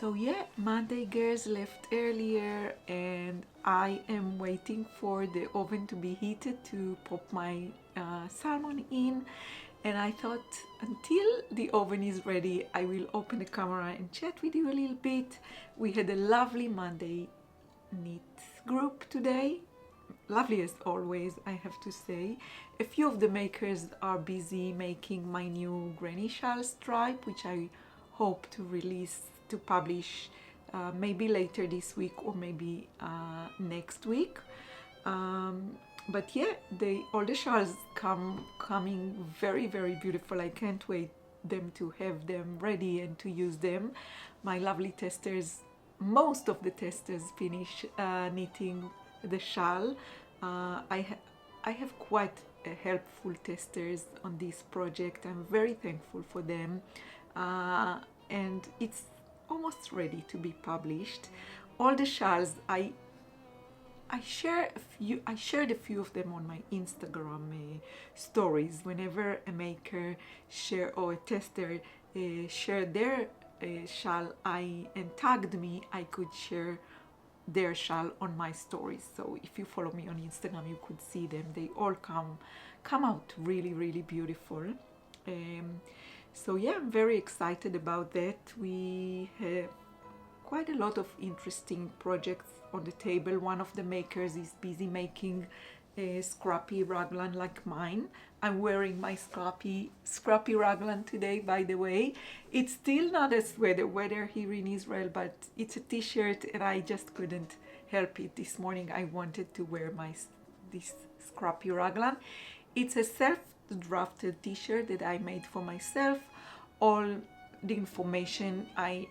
So yeah, Monday girls left earlier and I am waiting for the oven to be heated to pop my salmon in. And I thought until the oven is ready, I will open the camera and chat with you a little bit. We had a lovely Monday knit group today. Lovely as always, I have to say. A few of the makers are busy making my new Granny Shawl stripe, which I hope to release, to publish maybe later this week or maybe next week. But yeah, all the shawls coming very, very beautiful. I can't wait them to have them ready and to use them. My lovely testers, most of the testers finish knitting the shawl. I have quite helpful testers on this project. I'm very thankful for them, and it's almost ready to be published. All the shawls I shared a few of them on my Instagram stories. Whenever a maker or a tester shared their shawl and tagged me, I could share their shawl on my stories. So if you follow me on Instagram, you could see them. They all come out really, really beautiful. So yeah, I'm very excited about that. We have quite a lot of interesting projects on the table. One of the makers is busy making a scrappy raglan like mine. I'm wearing my scrappy raglan today, by the way. It's still not a weather here in Israel, but it's a t-shirt and I just couldn't help it. This morning I wanted to wear this scrappy raglan. It's a self-drafted t-shirt that I made for myself. All the information I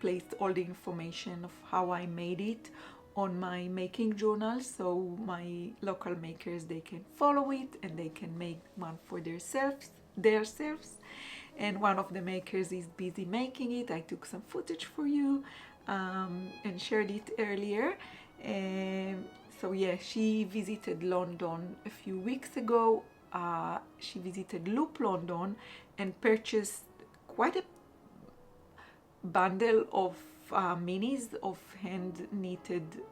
placed all the information of how I made it on my making journal, so my local makers, they can follow it and they can make one for themselves. And one of the makers is busy making it. I took some footage for you and shared it earlier. So yeah, she visited London a few weeks ago. She visited Loop London and purchased quite a bundle of minis of hand-knitted,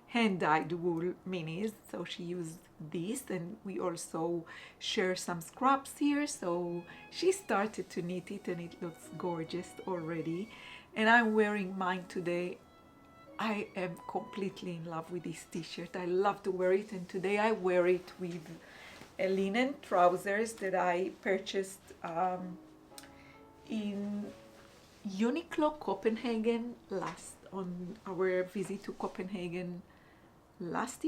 hand-dyed wool minis. So she used this, and we also share some scraps here. So she started to knit it and it looks gorgeous already. And I'm wearing mine today. I am completely in love with this t-shirt. I love to wear it, and today I wear it with a linen trousers that I purchased in Uniqlo Copenhagen on our visit to Copenhagen last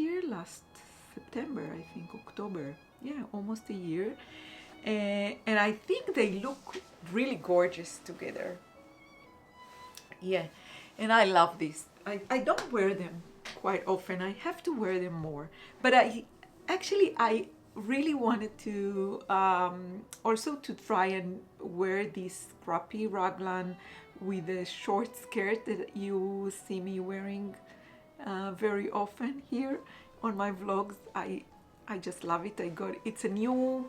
September, I think, October. Yeah, almost a year. And I think they look really gorgeous together. Yeah, and I love this. I don't wear them quite often. I have to wear them more. But I really wanted to also to try and wear this scrappy raglan with a short skirt that you see me wearing very often here on my vlogs. I just love it. It's a new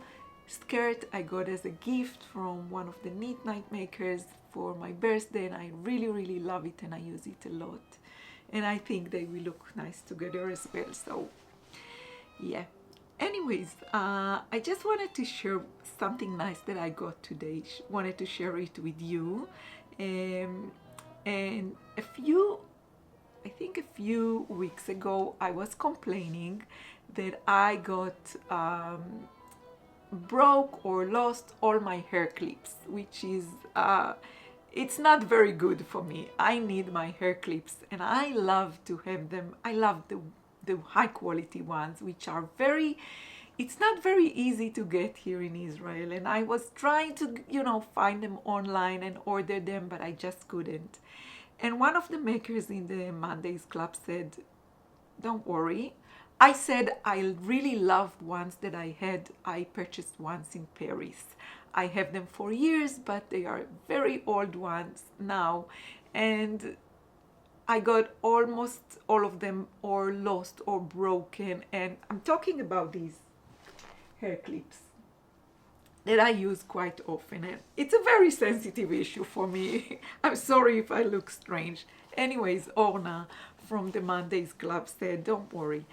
skirt I got as a gift from one of the knit night makers for my birthday, and I really, really love it and I use it a lot. And I think they will look nice together as well. So yeah. Anyways, I just wanted to share something nice that I got today. Wanted to share it with you. And a few weeks ago, I was complaining that I got broke or lost all my hair clips, which is it's not very good for me. I need my hair clips and I love to have them. I love the high quality ones, which are it's not very easy to get here in Israel, and I was trying to find them online and order them, but I just couldn't. And one of the makers in the Mondays club said, don't worry. I said I really loved ones that I purchased once in Paris. I have them for years, but they are very old ones now, and I got almost all of them or lost or broken. And I'm talking about these hair clips that I use quite often, and it's a very sensitive issue for me. I'm sorry if I look strange. Anyways, Orna from the Mondays Club said, don't worry,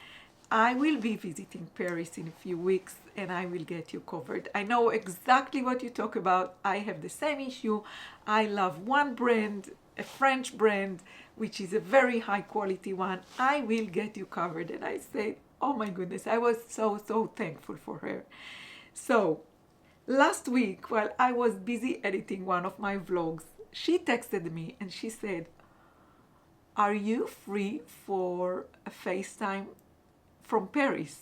I will be visiting Paris in a few weeks and I will get you covered. I know exactly what you talk about. I have the same issue. I love one brand, a French brand, which is a very high quality one. I will get you covered. And I said, oh my goodness, I was so thankful for her. So last week, while I was busy editing one of my vlogs, she texted me and she said, are you free for a FaceTime from Paris?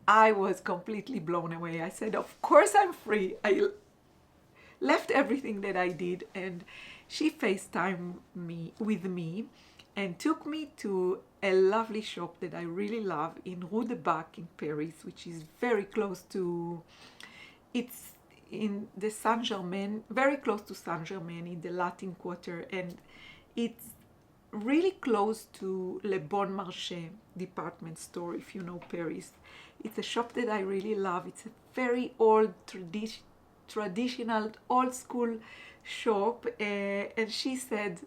I was completely blown away. I said, of course I'm free. I left everything that I did, and she FaceTimed with me and took me to a lovely shop that I really love in Rue de Bac in Paris, which is very close to, it's in the Saint-Germain, very close to Saint-Germain in the Latin Quarter, and it's really close to Le Bon Marché department store, if you know Paris. It's a shop that I really love. It's a very old, traditional, old school shop. And she said,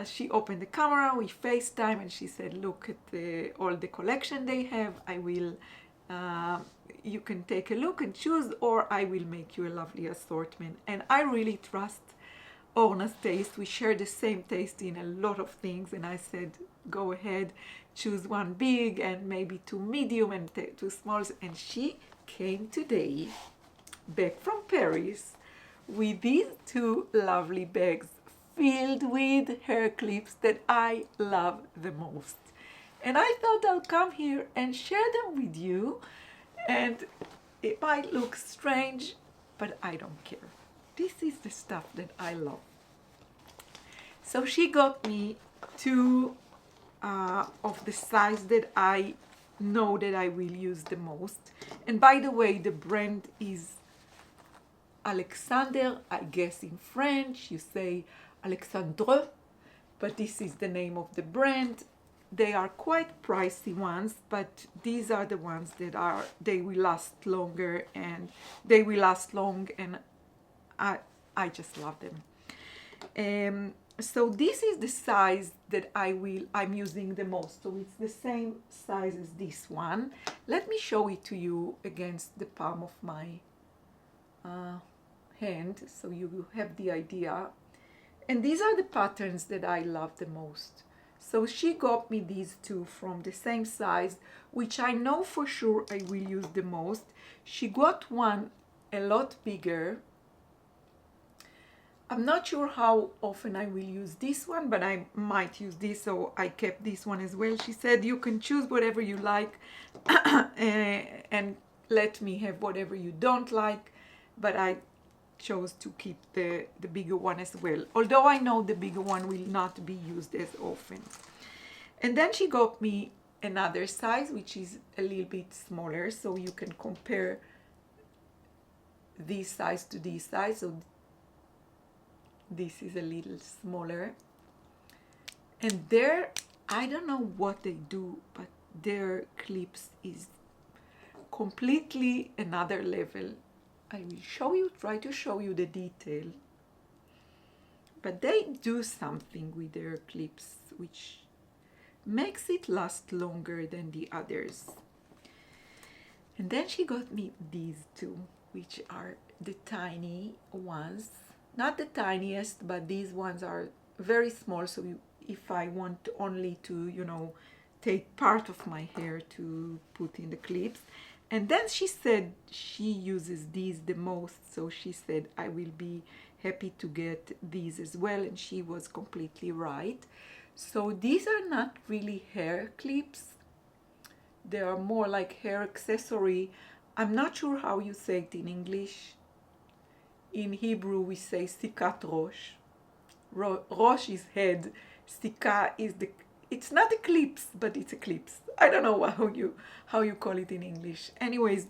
she opened the camera, we FaceTime, and she said, look at all the collection they have. I will, you can take a look and choose, or I will make you a lovely assortment. And I really trust Orna's taste. We share the same taste in a lot of things, and I said, go ahead, choose one big and maybe two medium and two smalls. And she came today back from Paris with these two lovely bags filled with hair clips that I love the most. And I thought I'll come here and share them with you, and it might look strange, but I don't care. This is the stuff that I love. So she got me two of the size that I know that I will use the most. And by the way, the brand is Alexander. I guess in French you say Alexandre, but this is the name of the brand. They are quite pricey ones, but these are the ones that are, they will last longer, and they will last long, and I just love them. So this is the size that I'm using the most. So it's the same size as this one. Let me show it to you against the palm of my hand, so you have the idea. And these are the patterns that I love the most. So she got me these two from the same size, which I know for sure I will use the most. She got one a lot bigger. I'm not sure how often I will use this one, but I might use this, so I kept this one as well. She said, you can choose whatever you like and let me have whatever you don't like, but I chose to keep the bigger one as well, although I know the bigger one will not be used as often. And then she got me another size, which is a little bit smaller, so you can compare this size to this size. So this is a little smaller, and there, I don't know what they do, but their clips is completely another level. I will show you, try to show you the detail, but they do something with their clips which makes it last longer than the others. And then she got me these two, which are the tiny ones. Not the tiniest, but these ones are very small, so if I want only to, you know, take part of my hair to put in the clips. And then she said she uses these the most, so she said I will be happy to get these as well, and she was completely right. So these are not really hair clips, they are more like hair accessory. I'm not sure how you say it in English. In Hebrew we say sikat rosh. Rosh is head, sika is the, it's not a clips, but it's a clips. I don't know how you call it in English. Anyways,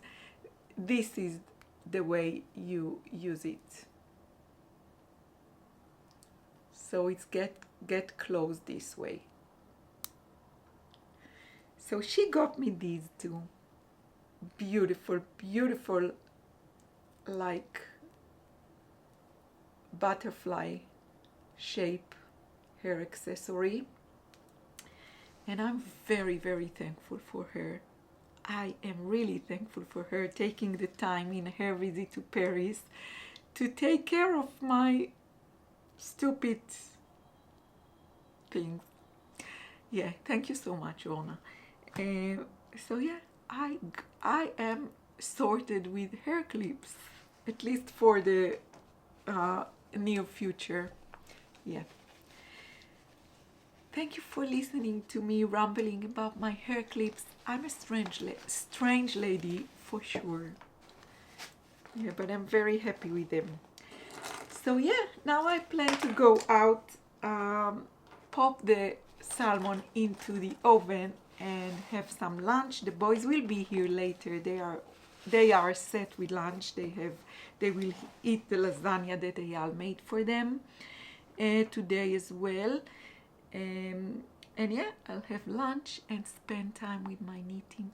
this is the way you use it. So it's get closed this way. So she got me these two beautiful, beautiful like butterfly shape hair accessory, and I'm very, very thankful for her. I am really thankful for her taking the time in her visit to Paris to take care of my stupid things. Yeah, thank you so much, Orna. So yeah, I am sorted with hair clips, at least for the near future. Yeah. Thank you for listening to me rambling about my hair clips. I'm a strange lady for sure. Yeah, but I'm very happy with them. So yeah, now I plan to go out, pop the salmon into the oven and have some lunch. The boys will be here later. They are set with lunch. They will eat the lasagna that Eyal made for them today as well. And yeah, I'll have lunch and spend time with my knitting.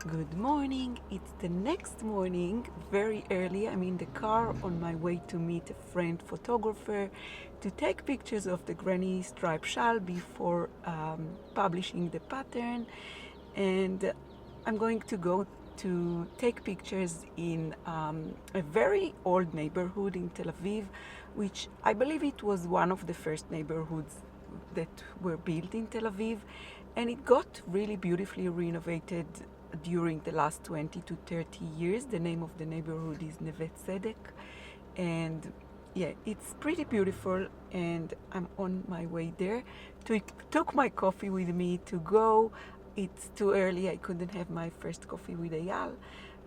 Good morning. It's the next morning, very early. I'm in the car on my way to meet a friend photographer to take pictures of the Granny Stripe Shawl before publishing the pattern. And I'm going to go to take pictures in a very old neighborhood in Tel Aviv, which I believe it was one of the first neighborhoods that were built in Tel Aviv, and it got really beautifully renovated during the last 20 to 30 years. The name of the neighborhood is Neve Tzedek, and yeah, it's pretty beautiful, and I'm on my way there. Took my coffee with me to go. It's too early, I couldn't have my first coffee with Eyal,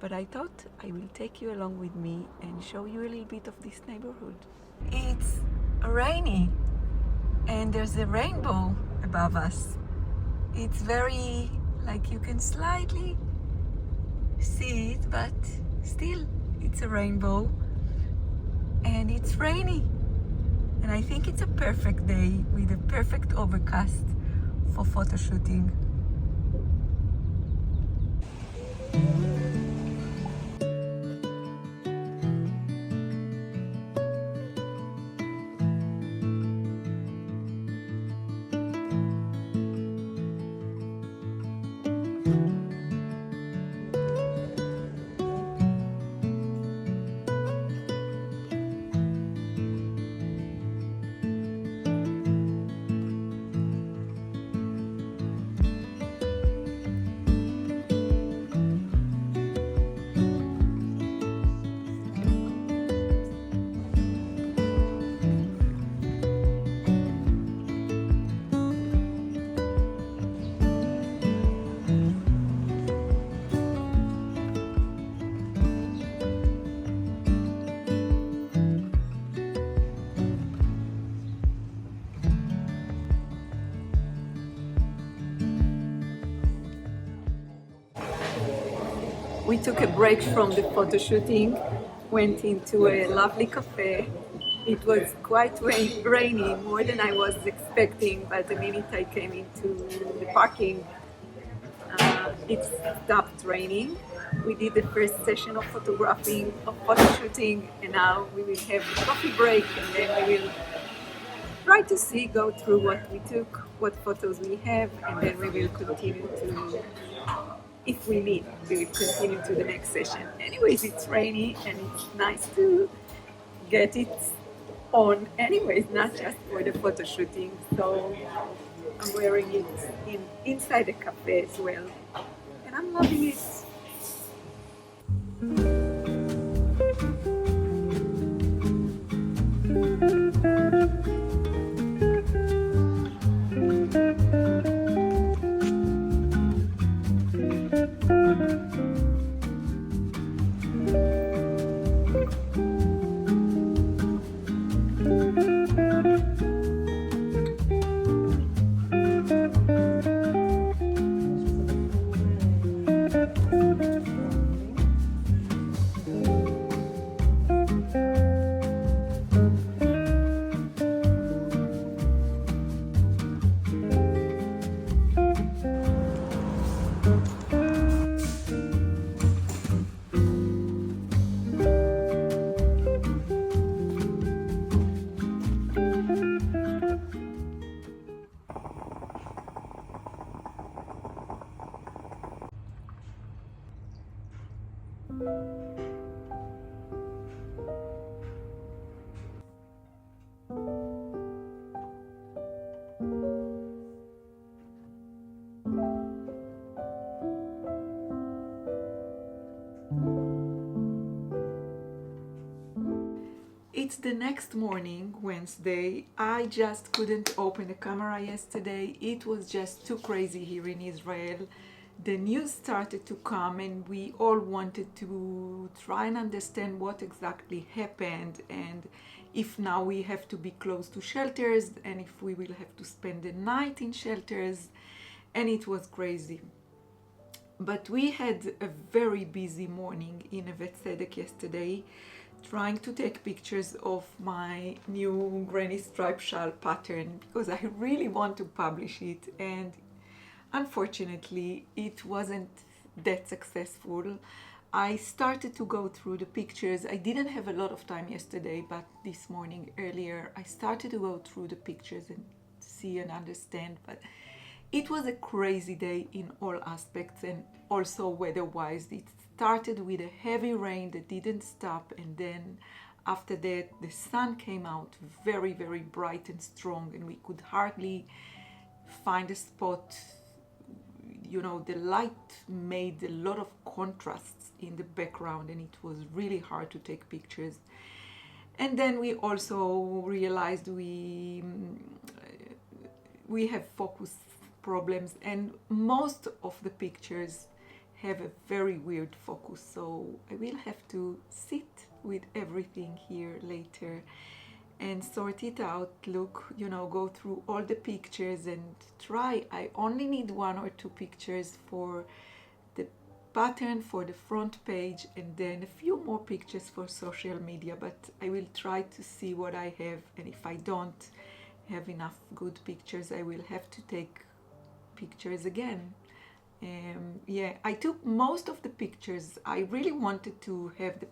but I thought I will take you along with me and show you a little bit of this neighborhood. It's rainy, and there's a rainbow above us. It's very, like, you can slightly see it, but still it's a rainbow, and it's rainy. And I think it's a perfect day with a perfect overcast for photo shooting. We took a break from the photo shooting, went into a lovely cafe. It was quite rainy, more than I was expecting, but the minute I came into the parking, it stopped raining. We did the first session of photographing, of photo shooting, and now we will have a coffee break, and then we will try to go through what we took, what photos we have, and then we will continue to, if we need, we will continue to the next session. Anyways, it's rainy and it's nice to get it on anyways, not just for the photo shooting. So I'm wearing it inside the cafe as well, and I'm loving it. It's the next morning, Wednesday. I just couldn't open the camera yesterday. It was just too crazy here in Israel. The news started to come and we all wanted to try and understand what exactly happened, and if now we have to be close to shelters and if we will have to spend the night in shelters, and it was crazy. But we had a very busy morning in Neve Tzedek yesterday, trying to take pictures of my new Granny Stripe Shawl pattern because I really want to publish it, and unfortunately it wasn't that successful. I started to go through the pictures. I didn't have a lot of time yesterday, but this morning earlier I started to go through the pictures and see and understand, but it was a crazy day in all aspects, and also weather-wise. It started with a heavy rain that didn't stop, and then after that, the sun came out very, very bright and strong, and we could hardly find a spot. You know, the light made a lot of contrasts in the background, and it was really hard to take pictures. And then we also realized we have focus problems, and most of the pictures have a very weird focus, so I will have to sit with everything here later and sort it out, look, you know, go through all the pictures and try. I only need 1 or 2 pictures for the pattern for the front page, and then a few more pictures for social media, but I will try to see what I have, and if I don't have enough good pictures, I will have to take pictures again. Yeah, I took most of the pictures. I really wanted to have the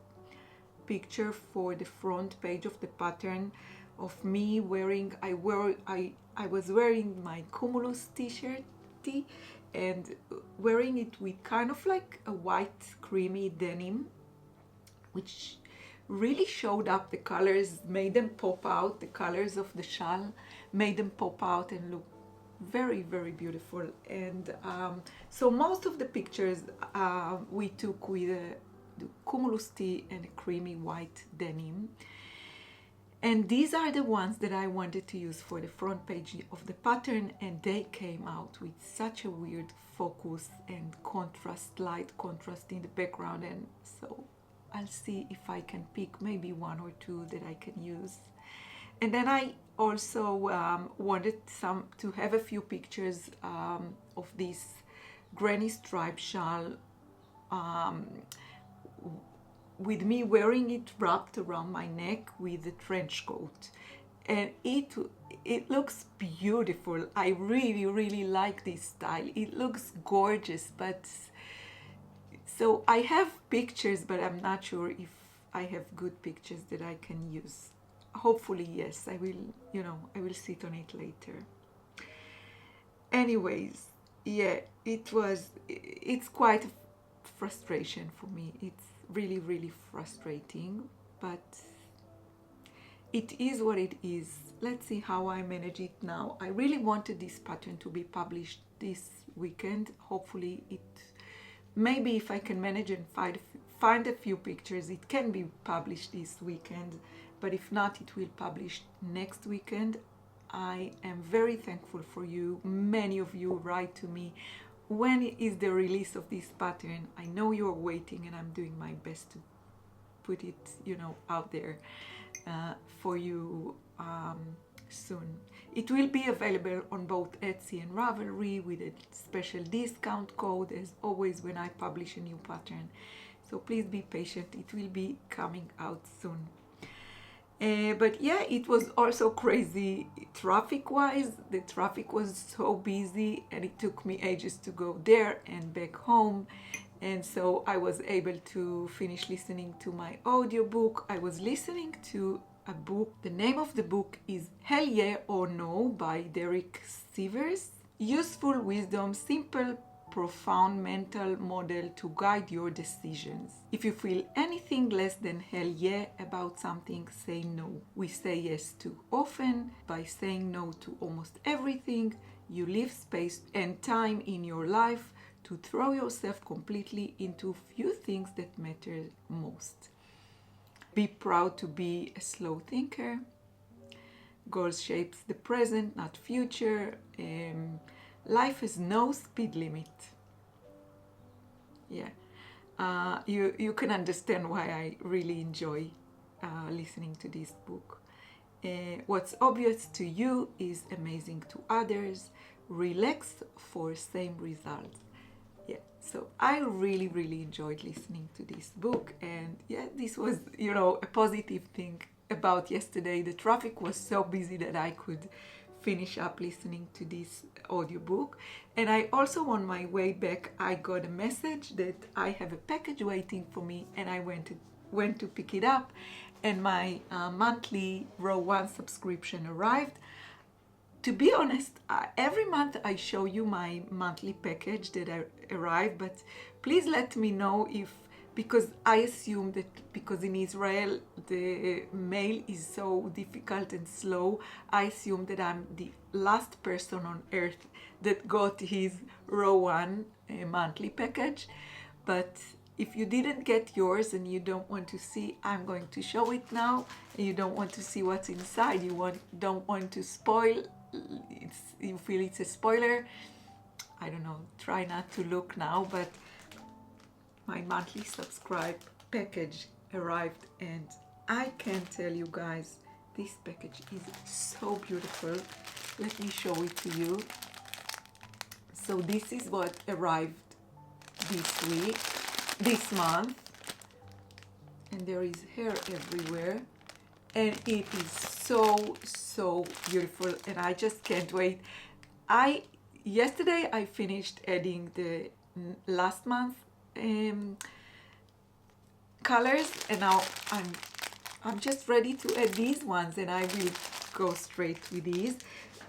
picture for the front page of the pattern of me wearing, I was wearing my Cumulus t-shirt and wearing it with kind of like a white creamy denim, which really showed up the colors, made them pop out. The colors of the shawl made them pop out and look very, very beautiful. And so most of the pictures we took with the Cumulus tee and a creamy white denim, and these are the ones that I wanted to use for the front page of the pattern, and they came out with such a weird focus and contrast, light contrast in the background. And so I'll see if I can pick maybe 1 or 2 that I can use. And then I also wanted to have a few pictures of this Granny Stripe Shawl with me wearing it wrapped around my neck with a trench coat. And it looks beautiful. I really, really like this style. It looks gorgeous, but so I have pictures, but I'm not sure if I have good pictures that I can use. Hopefully, yes, I will sit on it later. Anyways, yeah, it's quite a frustration for me. It's really, really frustrating, but it is what it is. Let's see how I manage it now. I really wanted this pattern to be published this weekend. Hopefully maybe if I can manage and find a few pictures, it can be published this weekend. But if not, it will publish next weekend. I am very thankful for you. Many of you write to me, when is the release of this pattern? I know you're waiting, and I'm doing my best to put it, out there for you soon. It will be available on both Etsy and Ravelry with a special discount code, as always when I publish a new pattern. So please be patient. It will be coming out soon. But yeah, it was also crazy traffic-wise. The traffic was so busy, and it took me ages to go there and back home. And so I was able to finish listening to my audiobook. I was listening to a book. The name of the book is Hell Yeah or No by Derek Sivers. Useful wisdom, simple, profound mental model to guide your decisions. If you feel anything less than hell yeah about something, say no. We say yes too often. By saying no to almost everything, you leave space and time in your life to throw yourself completely into few things that matter most. Be proud to be a slow thinker. Goals shapes the present, not future. Life has no speed limit. Yeah, you can understand why I really enjoy listening to this book. What's obvious to you is amazing to others. Relax for same results. Yeah, so I really, really enjoyed listening to this book, and yeah, this was, a positive thing about yesterday. The traffic was so busy that I could finish up listening to this audiobook. And I also, on my way back, I got a message that I have a package waiting for me, and I went to pick it up, and my monthly Row 1 subscription arrived. To be honest, every month I show you my monthly package that arrived, but please let me know if because I assume that because in Israel the mail is so difficult and slow, I assume that I'm the last person on earth that got his row one monthly package. But if you didn't get yours and you don't want to see, I'm going to show it now. And you don't want to see what's inside, don't want to spoil, you feel it's a spoiler, I don't know, try not to look now, but my monthly subscribe package arrived, and I can tell you guys, this package is so beautiful. Let me show it to you. So this is what arrived this month, and there is hair everywhere, and it is so beautiful, and I just can't wait. Yesterday I finished adding the last month colors, and now I'm just ready to add these ones, and I will go straight with these.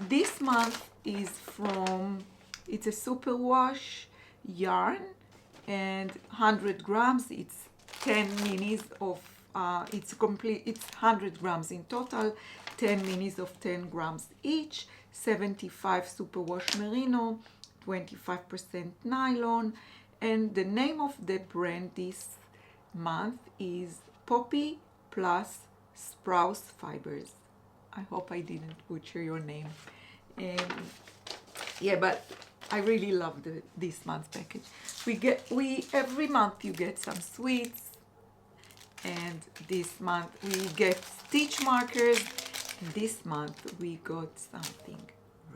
This month is it's a superwash yarn, and 100 grams. It's 10 minis of it's 100 grams in total, 10 minis of 10 grams each, 75 superwash merino, 25% nylon, and the name of the brand this month is Poppy plus Sprouse Fibers. I hope I didn't butcher your name. Yeah, but I really love this month's package. Every month you get some sweets, and this month we get stitch markers. This month we got something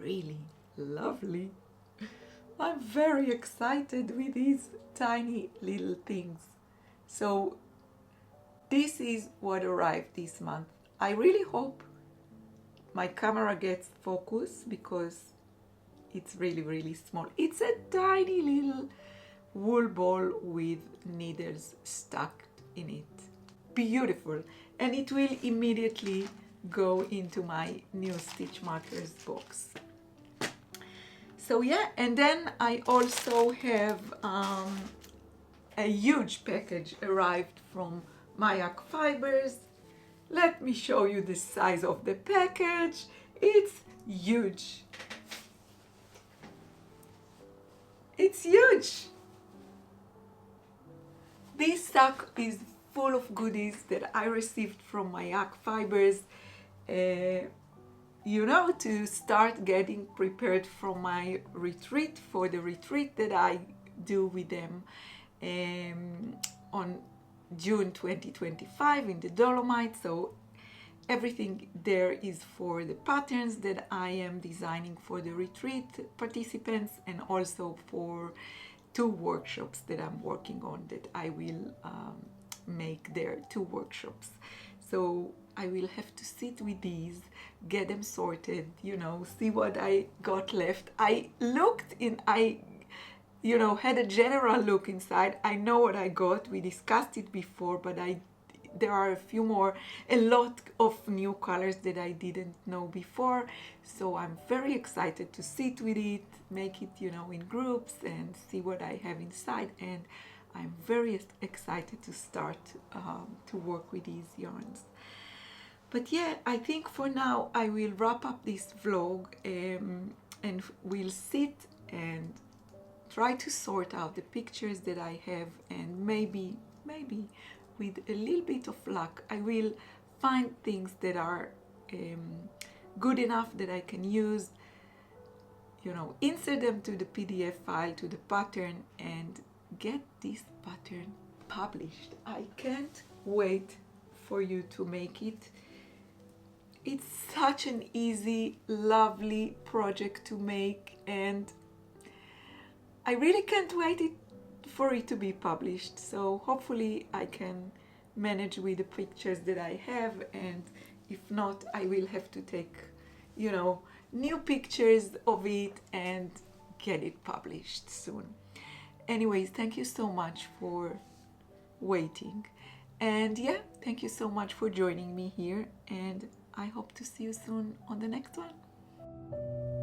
really lovely. I'm very excited with these tiny little things. So this is what arrived this month. I really hope my camera gets focus because it's really small. It's a tiny little wool ball with needles stuck in it. Beautiful. And it will immediately go into my new stitch markers box. So yeah, and then I also have a huge package arrived from mYak Fibers. Let me show you the size of the package. It's huge. It's huge. This sack is full of goodies that I received from mYak Fibers, to start getting prepared for my retreat, for the retreat that I do with them on June 2025 in the Dolomites. So everything there is for the patterns that I am designing for the retreat participants, and also for 2 workshops that I'm working on that I will make there, 2 workshops. So I will have to sit with these, get them sorted, see what I got left. I looked in, had a general look inside. I know what I got. We discussed it before, but there are a lot of new colors that I didn't know before. So I'm very excited to sit with it, make it, in groups, and see what I have inside. And I'm very excited to start to work with these yarns. But yeah, I think for now I will wrap up this vlog, and we'll sit and try to sort out the pictures that I have, and maybe with a little bit of luck I will find things that are good enough that I can use, insert them to the PDF file, to the pattern, and get this pattern published. I can't wait for you to make it. It's such an easy, lovely project to make, and I really can't wait for it to be published. So hopefully I can manage with the pictures that I have, and if not, I will have to take, new pictures of it and get it published soon. Anyways, thank you so much for waiting, and yeah, thank you so much for joining me here, and I hope to see you soon on the next one.